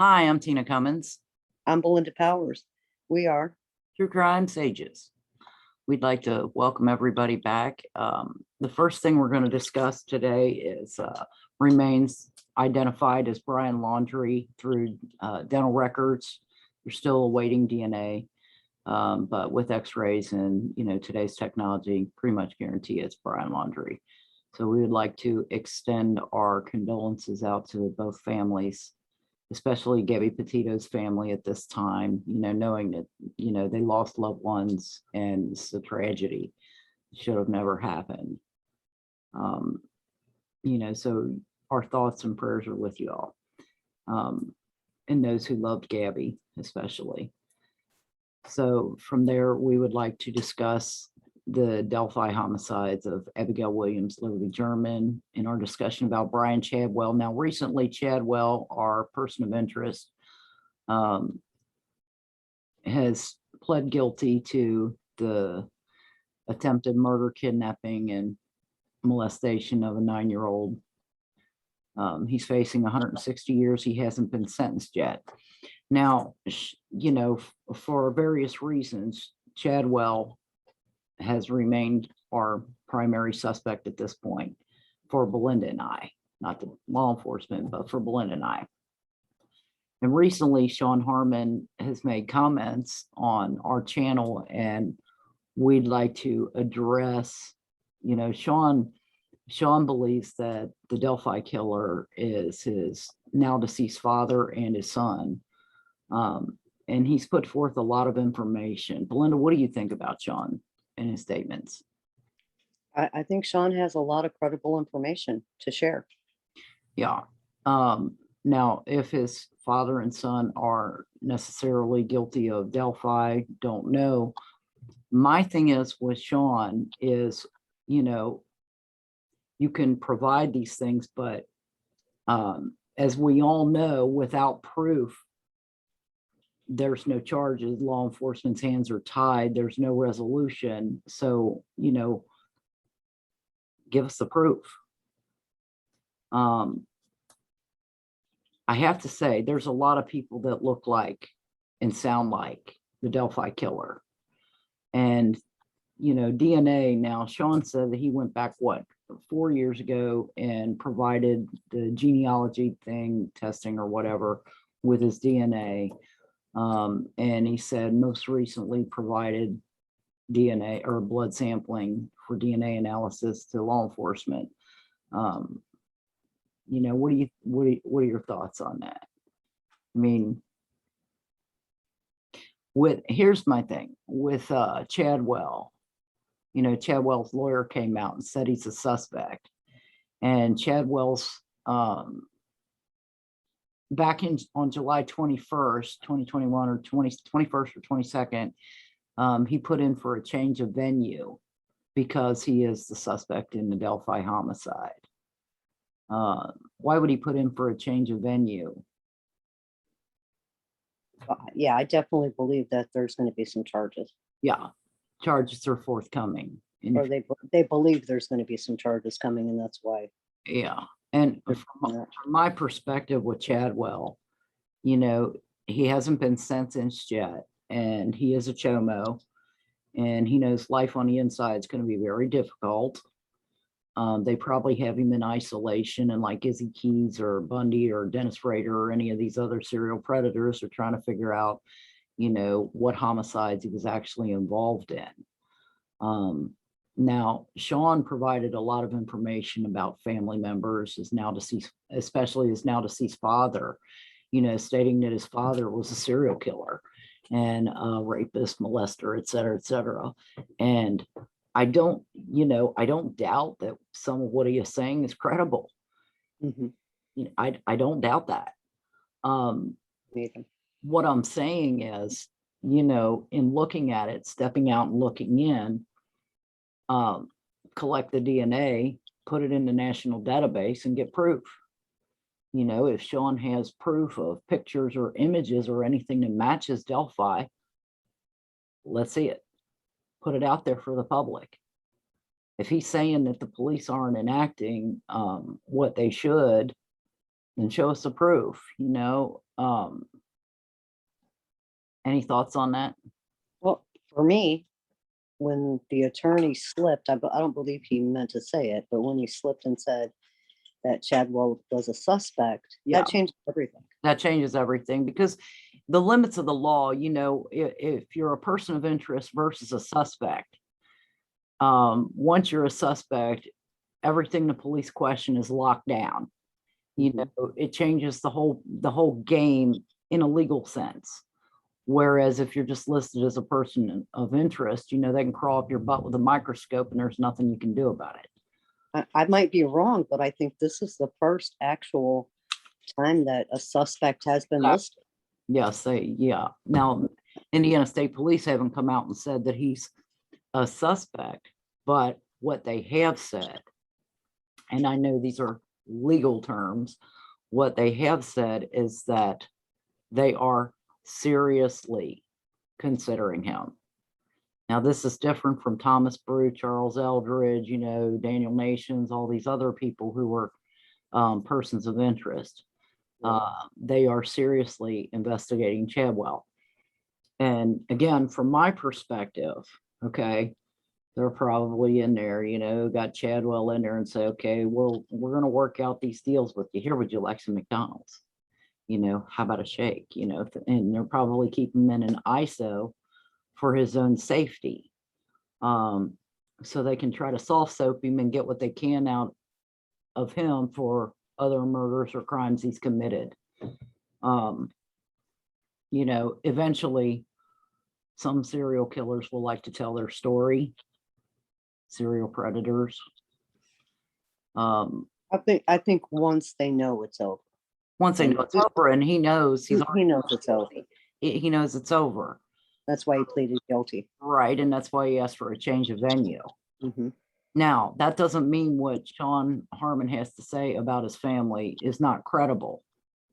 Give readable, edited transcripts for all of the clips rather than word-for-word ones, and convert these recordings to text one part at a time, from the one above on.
Hi, I'm Tina Cummins, I'm Belinda Powers. We are. True Crime Sages. We'd like to welcome everybody back. The first thing we're going to discuss today is remains identified as Brian Laundrie through dental records. We're still awaiting DNA, but with x-rays and today's technology, pretty much guarantee it's Brian Laundrie. So we would like to extend our condolences out to both families, especially Gabby Petito's family at this time, knowing that, they lost loved ones and it's a tragedy. It should have never happened. So our thoughts and prayers are with you all. And those who loved Gabby, especially. So from there, we would like to discuss the Delphi homicides of Abigail Williams, Liberty German, in our discussion about Brian Chadwell. Now, recently, Chadwell, our person of interest, has pled guilty to the attempted murder, kidnapping, and molestation of a 9-year-old. He's facing 160 years. He hasn't been sentenced yet. Now, for various reasons, Chadwell has remained our primary suspect at this point for Belinda and I, not the law enforcement, but for Belinda and I. And recently, Shawn Harmon has made comments on our channel, and we'd like to address, Shawn believes that the Delphi Killer is his now deceased father and his son. And he's put forth a lot of information. Belinda, what do you think about Shawn and his statements? I think Shawn has a lot of credible information to share. Yeah. Now, if his father and son are necessarily guilty of Delphi, don't know. My thing is with Shawn is, you can provide these things, but as we all know, without proof, there's no charges. Law enforcement's hands are tied. There's no resolution. So, give us the proof. I have to say, there's a lot of people that look like and sound like the Delphi Killer. And, DNA, now Shawn said that he went back, 4 years ago and provided the genealogy thing, testing or whatever with his DNA. And he said most recently provided DNA or blood sampling for DNA analysis to law enforcement. What are your thoughts on that? I mean, here's my thing with Chadwell. Chadwell's lawyer came out and said he's a suspect, and Chadwell's back on July 21st, 2021, or 21st or 22nd, he put in for a change of venue because he is the suspect in the Delphi homicide. Why would he put in for a change of venue? Yeah, I definitely believe that there's going to be some charges. Yeah, charges are forthcoming. Or they believe there's going to be some charges coming, and that's why. Yeah, and from my perspective with Chadwell, he hasn't been sentenced yet, and he is a chomo, and he knows life on the inside is going to be very difficult. They probably have him in isolation, and like Izzy Keys or Bundy or Dennis Rader or any of these other serial predators are trying to figure out, what homicides he was actually involved in. Now, Shawn provided a lot of information about family members, his now deceased, especially his now deceased father, stating that his father was a serial killer and a rapist, molester, et cetera, et cetera. And I don't doubt that some of what he is saying is credible. Mm-hmm. I don't doubt that. What I'm saying is, in looking at it, stepping out and looking in, collect the DNA, put it in the national database and get proof. If Shawn has proof of pictures or images or anything that matches Delphi, let's see it. Put it out there for the public. If he's saying that the police aren't enacting what they should, then show us the proof, you know. Any thoughts on that? Well, for me, when the attorney slipped, I don't believe he meant to say it, but when he slipped and said that Chadwell was a suspect, Yeah. that changed everything. That changes everything, because the limits of the law, you know, if you're a person of interest versus a suspect, once you're a suspect, everything the police question is locked down. You know, it changes the whole game in a legal sense. Whereas if you're just listed as a person of interest, you know, they can crawl up your butt with a microscope and there's nothing you can do about it. I might be wrong, but I think this is the first actual time that a suspect has been listed. Yes, yeah. Now, Indiana State Police haven't come out and said that he's a suspect, but what they have said, and I know these are legal terms, what they have said is that they are seriously considering him. Now, this is different from Thomas Brew, Charles Eldridge, you know, Daniel Nations, all these other people who were persons of interest. They are seriously investigating Chadwell. And again, from my perspective, okay, they're probably in there, you know, got Chadwell in there and say, okay, well, we're going to work out these deals with you. Here, would you like some McDonald's? You know, how about a shake? You know, and they're probably keeping him in an ISO for his own safety. So they can try to soft soap him and get what they can out of him for other murders or crimes he's committed. You know, eventually some serial killers will like to tell their story, serial predators. I think once they know it's over. Once they know it's over, and he knows He knows it's over. He knows it's over. That's why he pleaded guilty. Right, and that's why he asked for a change of venue. Mm-hmm. Now, that doesn't mean what Shawn Harmon has to say about his family is not credible.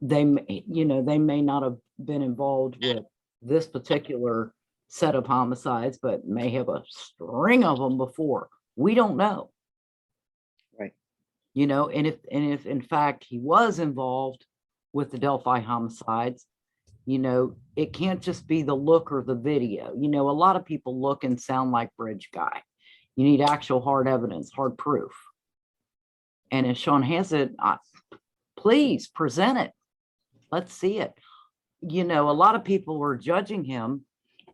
They may, you know, they may not have been involved with this particular set of homicides, but may have a string of them before. We don't know. Right. You know, and if in fact he was involved with the Delphi homicides, you know, it can't just be the look or the video. You know, a lot of people look and sound like Bridge Guy. You need actual hard evidence, hard proof. And if Shawn has it, please present it. Let's see it. You know, a lot of people were judging him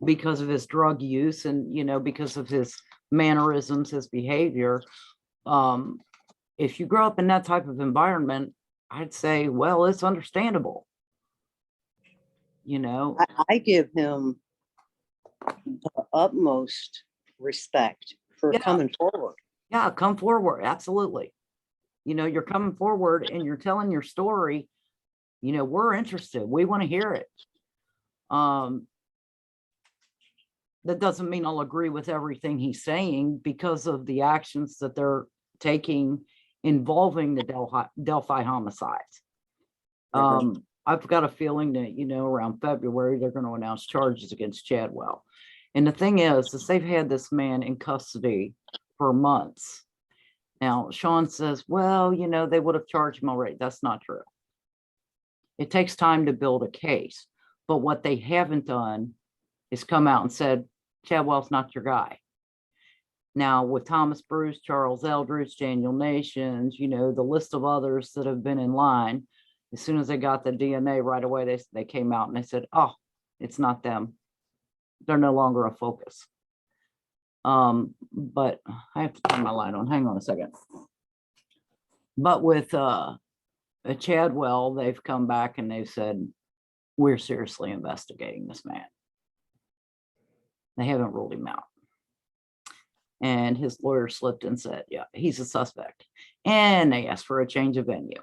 because of his drug use and, you know, because of his mannerisms, his behavior. If you grow up in that type of environment, I'd say, well, it's understandable. You know, I give him the utmost respect for coming forward. Yeah, come forward. Absolutely. You know, you're coming forward and you're telling your story. You know, we're interested. We want to hear it. That doesn't mean I'll agree with everything he's saying because of the actions that they're taking involving the Delphi homicides. I've got a feeling that, you know, around February, they're going to announce charges against Chadwell. And the thing is they've had this man in custody for months. Now, Shawn says, well, you know, they would have charged him already. That's not true. It takes time to build a case. But what they haven't done is come out and said, Chadwell's not your guy. Now, with Thomas Bruce, Charles Eldridge, Daniel Nations, you know, the list of others that have been in line, as soon as they got the DNA right away, they came out and they said, oh, it's not them. They're no longer a focus. But I have to turn my light on. Hang on a second. But with Chadwell, they've come back and they've said, we're seriously investigating this man. They haven't ruled him out. And his lawyer slipped and said, yeah, he's a suspect. And they asked for a change of venue.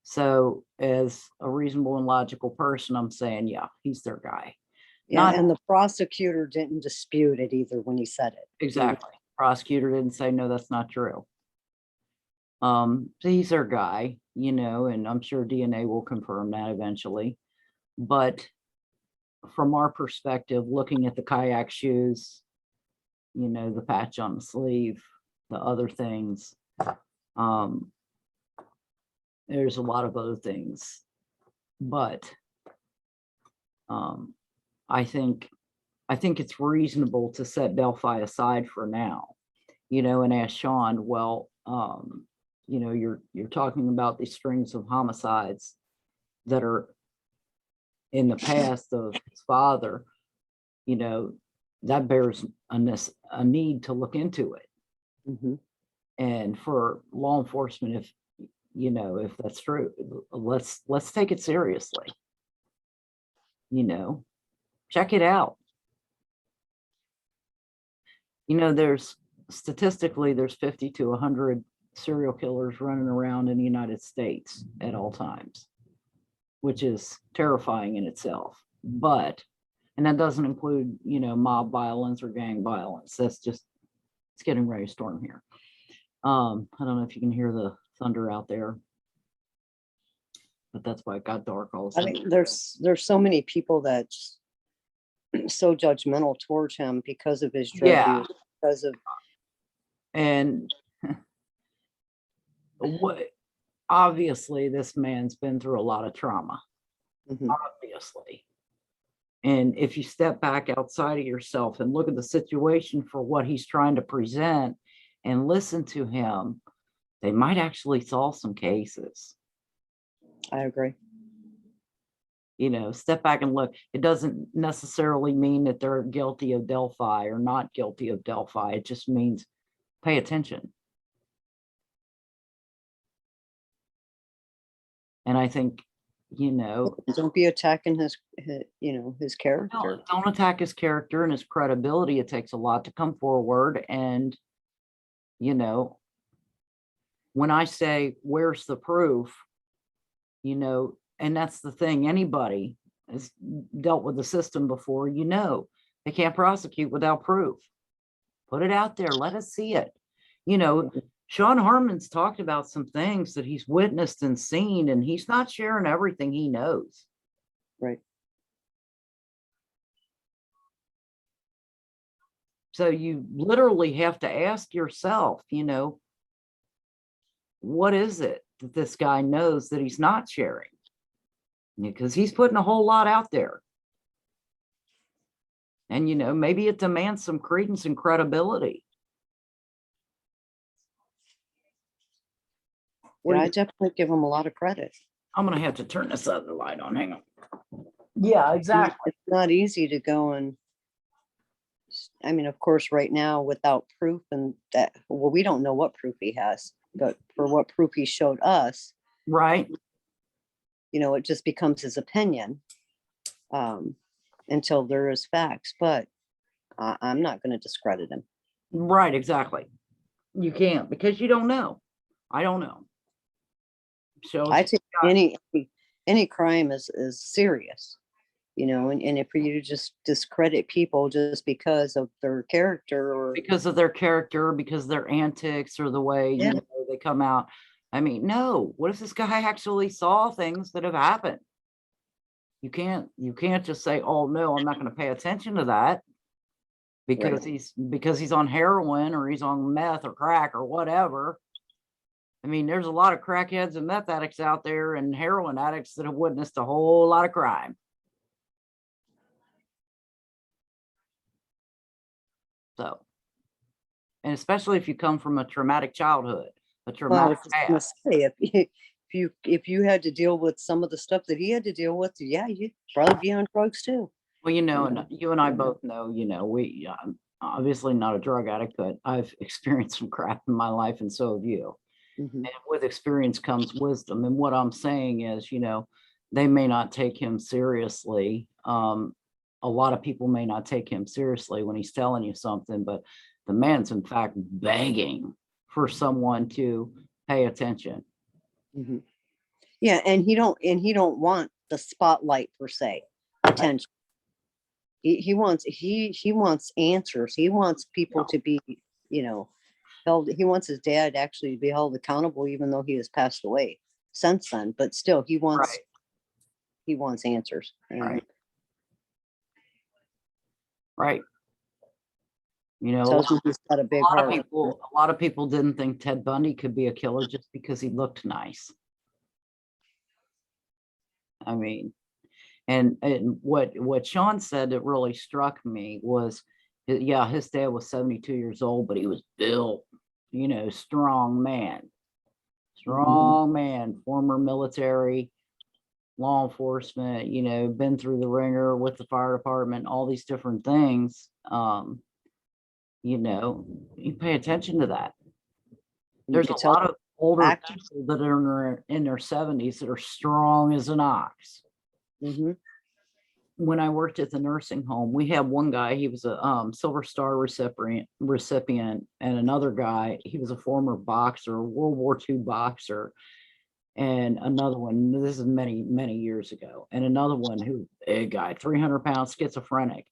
So as a reasonable and logical person, I'm saying, yeah, he's their guy. Yeah, and the prosecutor didn't dispute it either when he said it. Exactly. Prosecutor didn't say, no, that's not true. So he's their guy, you know, and I'm sure DNA will confirm that eventually. But from our perspective, looking at the kayak shoes, you know, the patch on the sleeve, the other things, there's a lot of other things, but I think it's reasonable to set Delphi aside for now, and ask Shawn, well, you're talking about these strings of homicides that are in the past of his father, that bears a need to look into it. Mm-hmm. And for law enforcement, if that's true, let's take it seriously. Check it out. There's statistically, there's 50 to 100 serial killers running around in the United States at all times, which is terrifying in itself. And that doesn't include, mob violence or gang violence. That's just, it's getting ready to storm here. I don't know if you can hear the thunder out there, but that's why it got dark all of a I sudden. mean, there's so many people that's so judgmental towards him because of his drug use, because of, and what, obviously this man's been through a lot of trauma. Obviously. And if you step back outside of yourself and look at the situation for what he's trying to present and listen to him, they might actually solve some cases. I agree. Step back and look. It doesn't necessarily mean that they're guilty of Delphi or not guilty of Delphi. It just means pay attention. And I think, don't be attacking his character. No, don't attack his character and his credibility. It takes a lot to come forward. And, when I say, where's the proof, and that's the thing, anybody has dealt with the system before, they can't prosecute without proof. Put it out there. Let us see it. Shawn Harmon's talked about some things that he's witnessed and seen, and he's not sharing everything he knows. Right. So you literally have to ask yourself, what is it that this guy knows that he's not sharing? Because he's putting a whole lot out there. And, maybe it demands some credence and credibility. Yeah, I definitely give him a lot of credit. I'm going to have to turn this other light on. Hang on. Yeah, exactly. It's not easy to go and, I mean, of course, right now without proof and that, well, we don't know what proof he has, but for what proof he showed us, right? It just becomes his opinion until there is facts, but I'm not going to discredit him. Right, exactly. You can't, because you don't know. I don't know. So I think any crime is serious, and if you just discredit people just because of their character or because of their antics or the way they come out. I mean, no, what if this guy actually saw things that have happened? You can't just say, oh no, I'm not going to pay attention to that because he's on heroin or he's on meth or crack or whatever. I mean, there's a lot of crackheads and meth addicts out there and heroin addicts that have witnessed a whole lot of crime. So, and especially if you come from a traumatic childhood, a traumatic past. If you had to deal with some of the stuff that he had to deal with, yeah, you'd probably be on drugs too. Well, and you and I both know, I'm obviously not a drug addict, but I've experienced some crap in my life, and so have you. And with experience comes wisdom. And what I'm saying is, they may not take him seriously. A lot of people may not take him seriously when he's telling you something, but the man's in fact begging for someone to pay attention. Yeah, and he don't want the spotlight per se, attention. He wants answers. He wants people to be, held. He wants his dad actually to be held accountable, even though he has passed away since then. But still, he wants answers. Right. Tells me he's got a big heart. A lot of people didn't think Ted Bundy could be a killer just because he looked nice. I mean, and what Shawn said that really struck me was, yeah, his dad was 72 years old, but he was built, strong man. Strong man, former military, law enforcement, been through the ringer with the fire department, all these different things. You pay attention to that. You There's could a tell lot of older active. people that are in their 70s that are strong as an ox. Mhm. When I worked at the nursing home, we had one guy, he was a Silver Star recipient, and another guy, he was a former boxer, World War II boxer, and another one, this is many, many years ago, and another one who, big guy, 300-pound schizophrenic.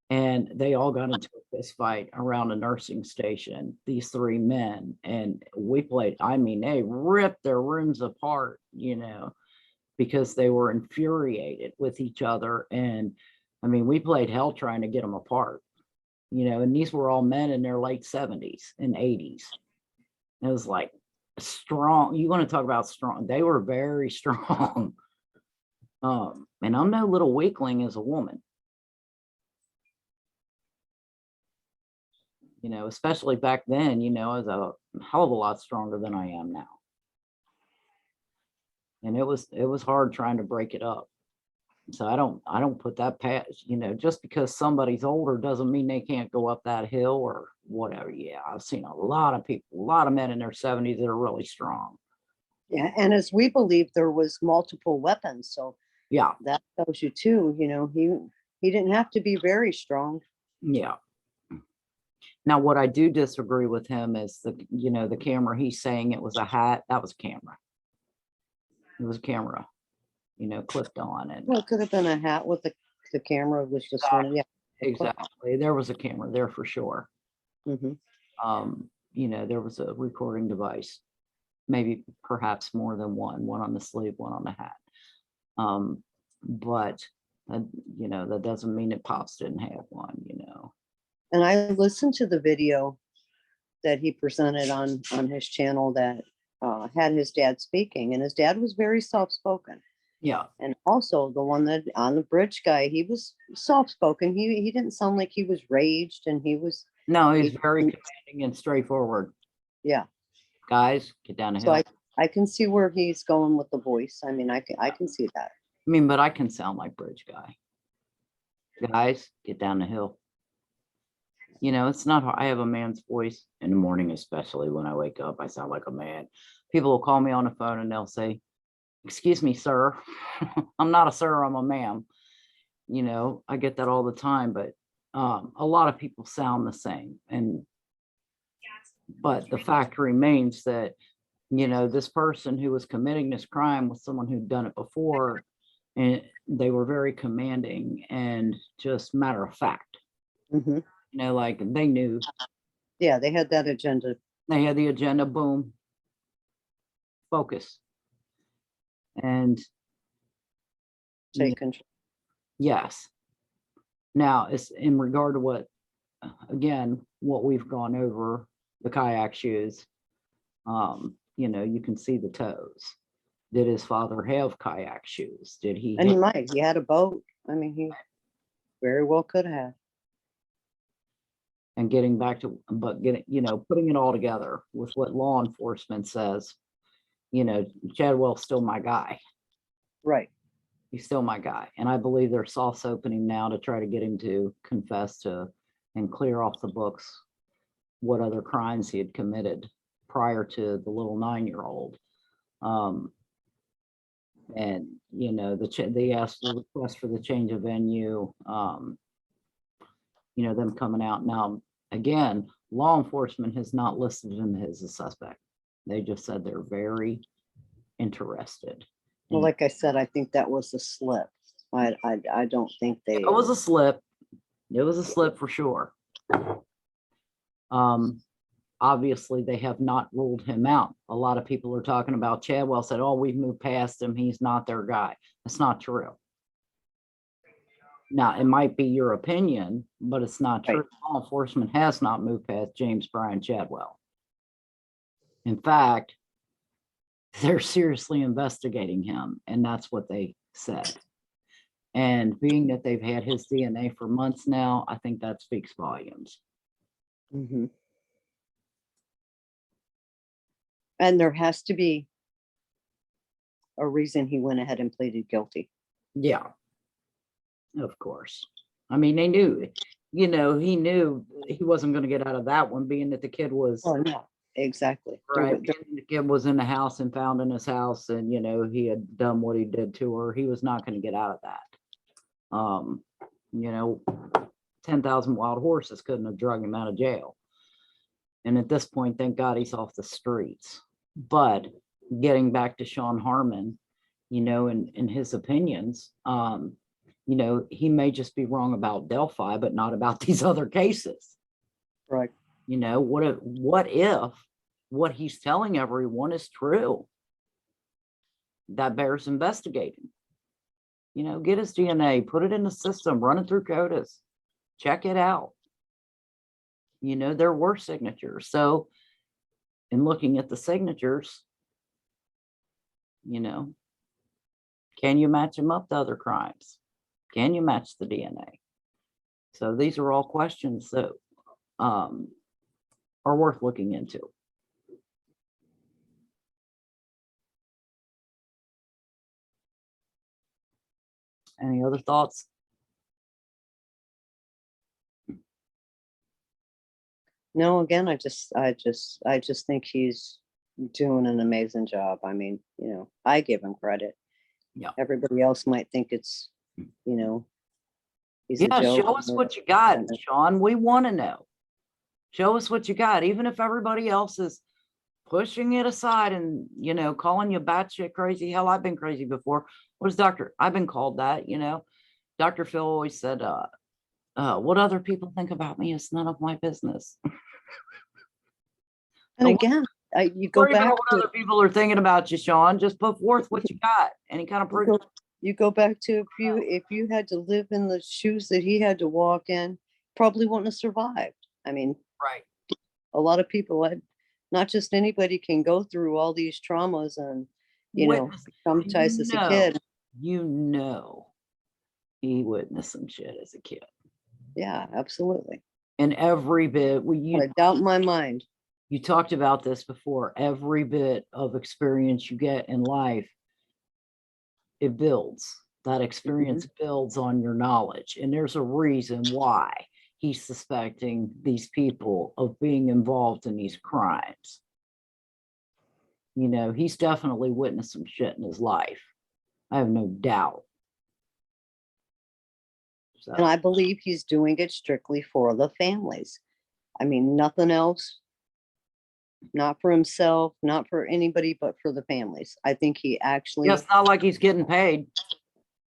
And they all got into a fist fight around a nursing station, these three men, and we played, I mean, they ripped their rooms apart, because they were infuriated with each other. And I mean, we played hell trying to get them apart, and these were all men in their late 70s and 80s. It was like strong. You want to talk about strong? They were very strong. And I'm no little weakling as a woman, especially back then, I was a hell of a lot stronger than I am now. And it was hard trying to break it up. So I don't put that past, just because somebody's older doesn't mean they can't go up that hill or whatever. Yeah, I've seen a lot of people, a lot of men in their 70s that are really strong. Yeah, and as we believe, there was multiple weapons, so Yeah, that tells you too. He didn't have to be very strong. yeah. Now, what I do disagree with him is the camera. He's saying it was a hat. That was a camera. It was a camera, clipped on it. Well, it could have been a hat with the camera was just one. Yeah, Exactly. There was a camera there for sure. hmm There was a recording device, maybe perhaps more than one on the sleeve, one on the hat. But that doesn't mean that Pops didn't have one, And I listened to the video that he presented on his channel that had his dad speaking, and his dad was very soft-spoken. Yeah. And also the one that on the bridge guy, he was soft-spoken. He didn't sound like he was raged, and No, he's very commanding and straightforward. Yeah. Guys, get down the So hill. I can see where he's going with the voice. I mean, I can see that. But I can sound like bridge guy. Guys, get down the hill. It's not hard. I have a man's voice in the morning, especially when I wake up. I sound like a man. People will call me on the phone and they'll say, "Excuse me, sir." I'm not a sir, I'm a ma'am. I get that all the time, but a lot of people sound the same. But the fact remains that, this person who was committing this crime was someone who'd done it before, and they were very commanding and just matter of fact. hmm Like they knew. Yeah, they had that agenda. They had the agenda, boom, focus. And Take control. yes. Now, it's in regard to what we've gone over, the kayak shoes. You can see the toes. Did his father have kayak shoes? Did he? And he had a boat. I mean, he very well could have. And getting back to, putting it all together with what law enforcement says, Chadwell's still my guy. Right. He's still my guy. And I believe they're soft opening now to try to get him to confess to and clear off the books what other crimes he had committed prior to the little 9-year-old. And, they asked the request for the change of venue, them coming out. Now, again, law enforcement has not listed him as a suspect. They just said they're very interested. Well, like I said, I think that was a slip. I don't think they. It was a slip. It was a slip for sure. Obviously, they have not ruled him out. A lot of people are talking about Chadwell said, "Oh, we've moved past him. He's not their guy." That's not true. Now, it might be your opinion, but it's not true. Right. Law enforcement has not moved past James Brian Chadwell. In fact, they're seriously investigating him, and that's what they said. And being that they've had his DNA for months now, I think that speaks volumes. Mhm. And there has to be a reason he went ahead and pleaded guilty. Yeah, of course. I mean, they knew, he knew he wasn't going to get out of that one, being that the kid was Oh, no, exactly. right. The kid was in the house and found in his house, and he had done what he did to her. He was not going to get out of that. 10,000 wild horses couldn't have drug him out of jail. And at this point, thank God he's off the streets. But getting back to Shawn Harmon, in his opinions, he may just be wrong about Delphi, but not about these other cases. Right. What if what he's telling everyone is true? That bears investigating. Get his DNA, put it in the system, run it through CODIS, check it out. There were signatures. So in looking at the signatures, can you match them up to other crimes? Can you match the DNA? So these are all questions that are worth looking into. Any other thoughts? No, again, I just think he's doing an amazing job. I mean, I give him credit. Yeah. Everybody else might think it's, he's a Yeah, joke. show us what you got, Shawn. We want to know. Show us what you got, even if everybody else is pushing it aside and, calling you batshit crazy. Hell, I've been crazy before. I've been called that, Dr. Phil always said, what other people think about me is none of my business. And again, you go back to what other people are thinking about you, Shawn. Just put forth what you got. Any kind of proof. You go back to if you had to live in the shoes that he had to walk in, probably wouldn't have survived. I mean, right. A lot of people not just anybody can go through all these traumas and, traumatized as a kid. He witnessed some shit as a kid. Yeah, absolutely. And every bit, I doubt in my mind. You talked about this before. Every bit of experience you get in life, it builds. That experience builds on your knowledge. And there's a reason why he's suspecting these people of being involved in these crimes. He's definitely witnessed some shit in his life. I have no doubt. So. And I believe he's doing it strictly for the families. I mean, nothing else. Not for himself, not for anybody, but for the families. I think he actually. Yeah, it's not like he's getting paid.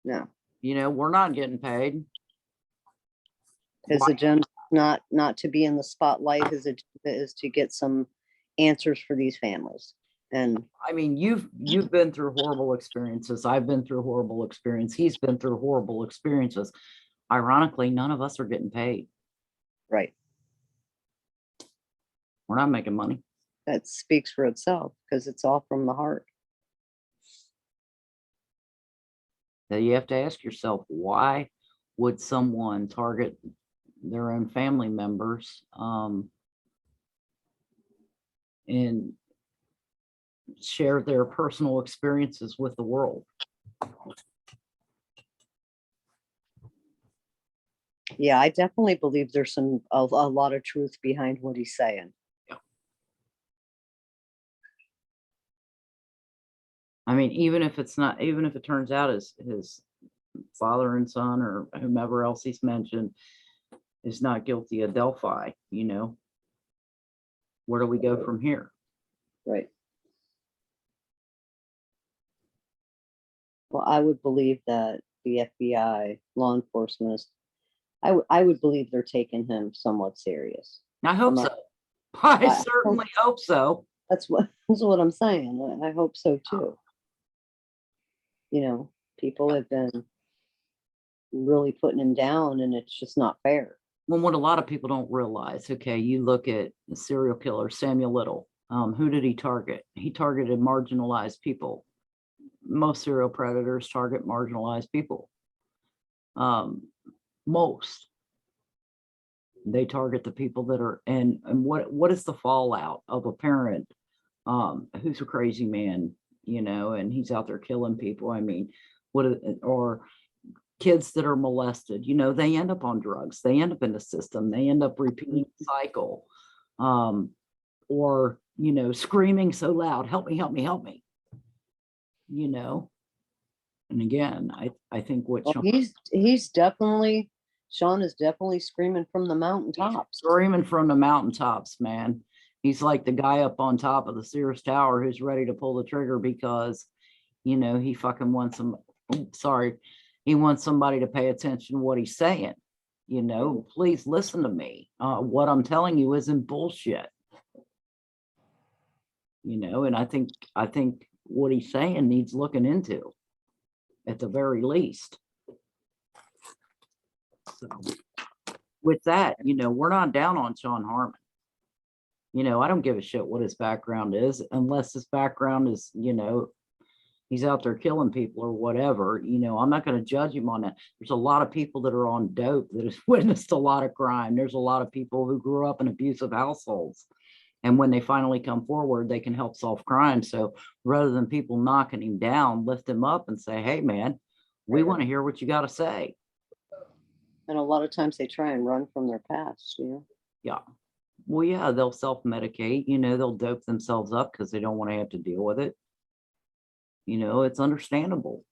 No. We're not getting paid. His agenda not to be in the spotlight. His agenda is to get some answers for these families. And I mean, you've been through horrible experiences. I've been through horrible experience. He's been through horrible experiences. Ironically, none of us are getting paid. Right. We're not making money. That speaks for itself because it's all from the heart. That you have to ask yourself, why would someone target their own family members and share their personal experiences with the world? Yeah, I definitely believe there's a lot of truth behind what he's saying. Yeah. I mean, even if it turns out his father and son or whomever else he's mentioned is not guilty of Delphi, where do we go from here? Right. Well, I would believe that the FBI, law enforcement, I would believe they're taking him somewhat serious. I hope so. I certainly hope so. That's what I'm saying. I hope so too. People have been really putting him down, and it's just not fair. Well, what a lot of people don't realize, okay, you look at the serial killer, Samuel Little, Who did he target? He targeted marginalized people. Most serial predators target marginalized people. Most. They target the people that are, and what is the fallout of a parent who's a crazy man, you know, and he's out there killing people? I mean, or kids that are molested, you know, they end up on drugs, they end up in the system, they end up repeating the cycle, or, you know, screaming so loud, help me, help me, help me, you know. And again, I think what Well, he's definitely, Shawn is definitely screaming from the mountaintops. Screaming from the mountaintops, man. He's like the guy up on top of the Sears Tower who's ready to pull the trigger because, you know, he fucking wants he wants somebody to pay attention to what he's saying. You know, please listen to me. What I'm telling you isn't bullshit. You know, and I think what he's saying needs looking into at the very least. So with that, you know, we're not down on Shawn Harmon. You know, I don't give a shit what his background is, unless his background is, you know, he's out there killing people or whatever. You know, I'm not going to judge him on that. There's a lot of people that are on dope that has witnessed a lot of crime. There's a lot of people who grew up in abusive households. And when they finally come forward, they can help solve crime. So rather than people knocking him down, lift him up and say, hey, man, we want to hear what you got to say. And a lot of times they try and run from their past, you know? Yeah. Well, yeah, they'll self-medicate, you know, they'll dope themselves up because they don't want to have to deal with it. You know, it's understandable.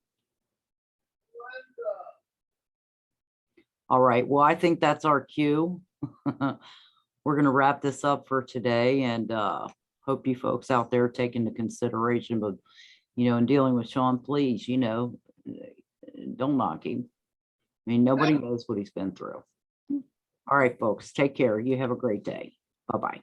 All right. Well, I think that's our cue. We're going to wrap this up for today, and hope you folks out there take into consideration, but, you know, in dealing with Shawn, please, you know, don't knock him. I mean, nobody knows what he's been through. All right, folks, take care. You have a great day. Bye-bye.